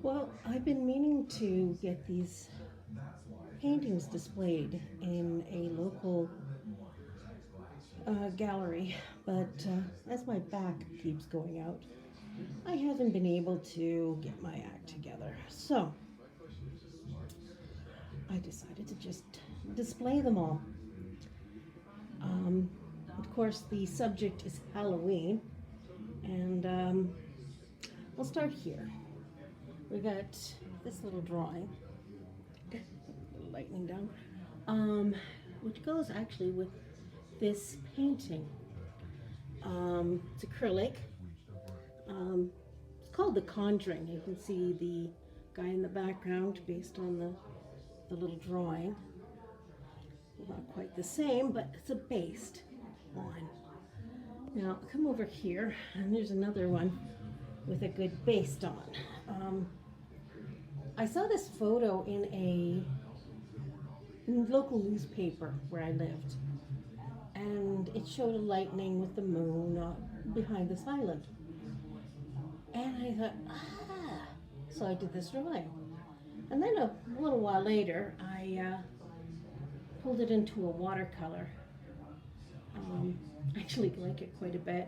Well, I've been meaning to get these paintings displayed in a local gallery, but as my back keeps going out, I haven't been able to get my act together. So I decided to just display them all. Um, of course, the subject is Halloween, and we'll start here. We got this little drawing, little lightning down, which goes actually with this painting. It's acrylic. It's called The Conjuring. You can see the guy in the background based on the little drawing. Not quite the same, but it's a based one. Now come over here, and there's another one with a good based on. I saw this photo in a local newspaper where I lived, and it showed a lightning with the moon behind this island. And I thought, so I did this drawing. And then a little while later, I pulled it into a watercolor. I actually like it quite a bit.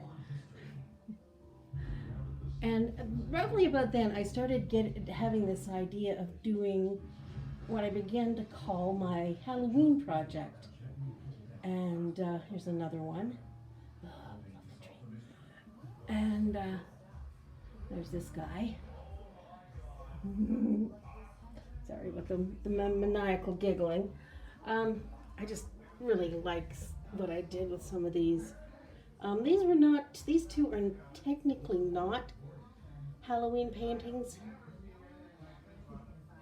And roughly about then, I started having this idea of doing what I began to call my Halloween project. And here's another one. Oh, I love the tree. And there's this guy. Sorry about the maniacal giggling. I just really like what I did with some of these. These two are technically not Halloween paintings,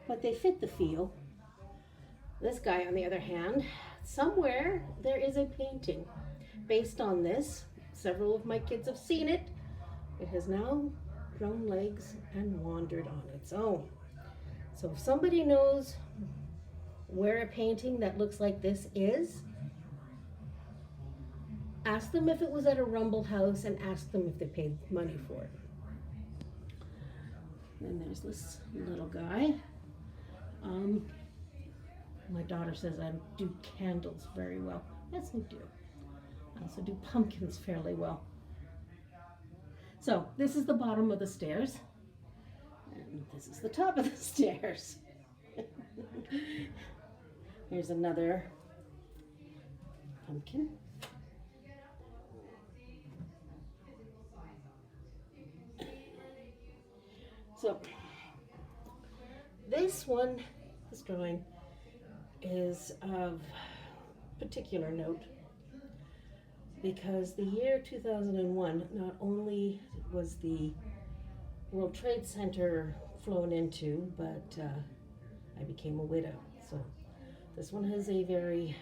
but they fit the feel. This guy, on the other hand, somewhere there is a painting based on this. Several of my kids have seen it. It has now grown legs and wandered on its own. So if somebody knows where a painting that looks like this is, ask them if it was at a Rumble House and ask them if they paid money for it. Then there's this little guy. My daughter says I do candles very well. Yes, I do. I also do pumpkins fairly well. So this is the bottom of the stairs, and this is the top of the stairs. Here's another pumpkin. So this drawing is of particular note because the year 2001, not only was the World Trade Center flown into, but I became a widow. So this one has a very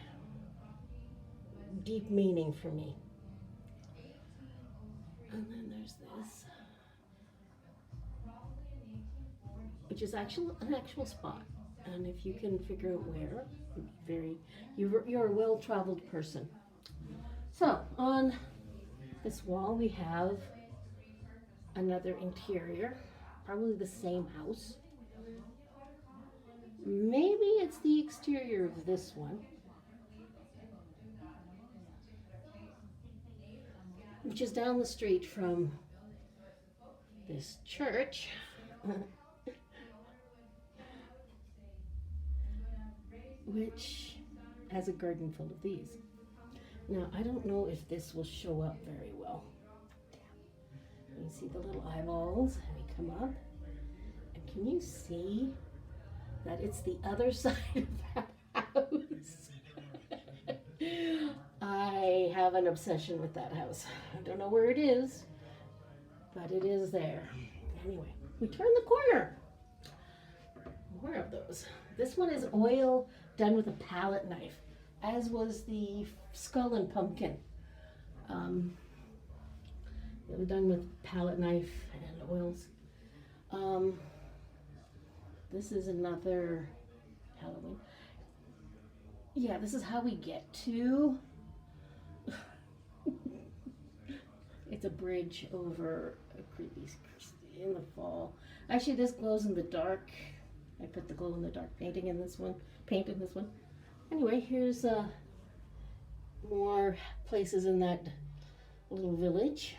deep meaning for me. And then there's this, which is an actual spot. And if you can figure out where, you're a well-traveled person. So on this wall we have another interior, probably the same house. Maybe it's the exterior of this one, which is down the street from this church. Which has a garden full of these. Now, I don't know if this will show up very well. You see the little eyeballs, and we come up, and can you see that it's the other side of that house? I have an obsession with that house. I don't know where it is, but it is there. Anyway, we turn the corner. More of those. This one is oil done with a palette knife, as was the skull and pumpkin. It was done with palette knife and oils. This is another Halloween. Yeah, this is how we get to. It's a bridge over a creepy in the fall. Actually, this glows in the dark. I put the glow in the dark painting in this one, paint in this one. Anyway, here's more places in that little village.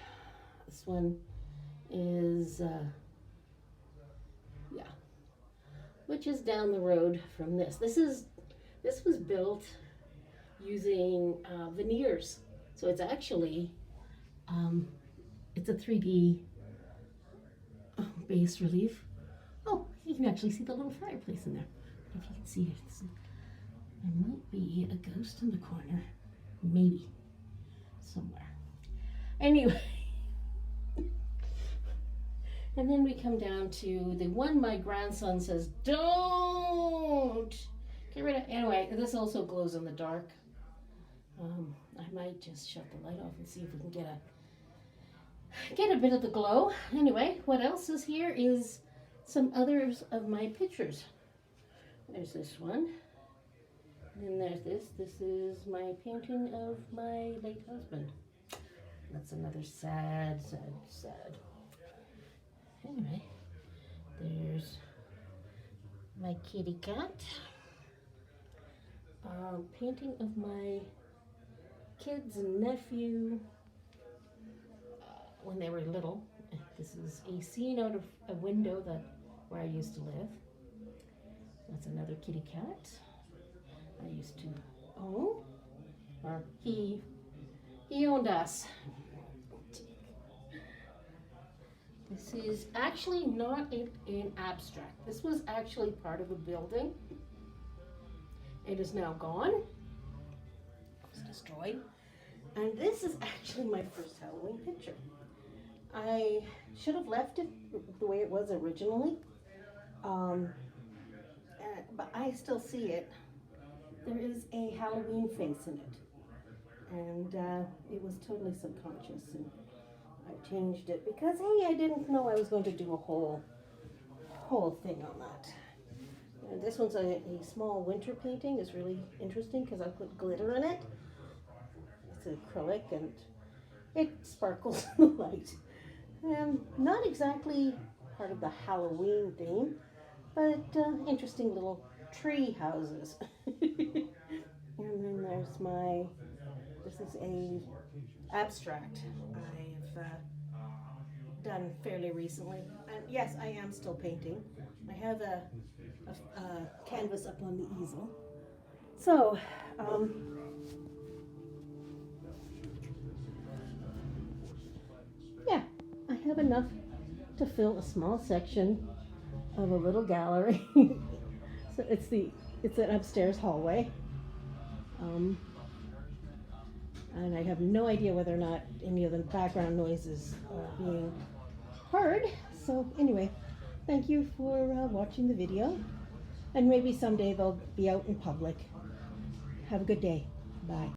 This one is, yeah, which is down the road from this. This was built using veneers. So it's actually, it's a 3D bas relief. Oh, you can actually see the little fireplace in there. If you can see it, there might be a ghost in the corner. Maybe. Somewhere. Anyway. And then we come down to the one my grandson says, don't get rid of. Anyway, this also glows in the dark. I might just shut the light off and see if we can get a bit of the glow. Anyway, what else is here is some others of my pictures. There's this one. And then there's this. This is my painting of my late husband. That's another sad. Anyway, there's my kitty cat. Painting of my kids and nephew when they were little. This is a scene out of a window where I used to live. That's another kitty cat I used to own, or he owned us. This is actually not in abstract. This was actually part of a building. It is now gone. It was destroyed. And this is actually my first Halloween picture. I should have left it the way it was originally. But I still see it. There is a Halloween face in it. And it was totally subconscious. And I changed it because, hey, I didn't know I was going to do a whole thing on that. And this one's a small winter painting. It's really interesting because I put glitter in it. It's acrylic and it sparkles in the light. Not exactly part of the Halloween theme, but interesting little tree houses. And then there's this is a abstract I've done fairly recently. And yes, I am still painting. I have a canvas up on the easel. So, yeah, I have enough to fill a small section of a little gallery. So it's an upstairs hallway. And I have no idea whether or not any of the background noises are being heard. So anyway, thank you for watching the video. And maybe someday they'll be out in public. Have a good day. Bye.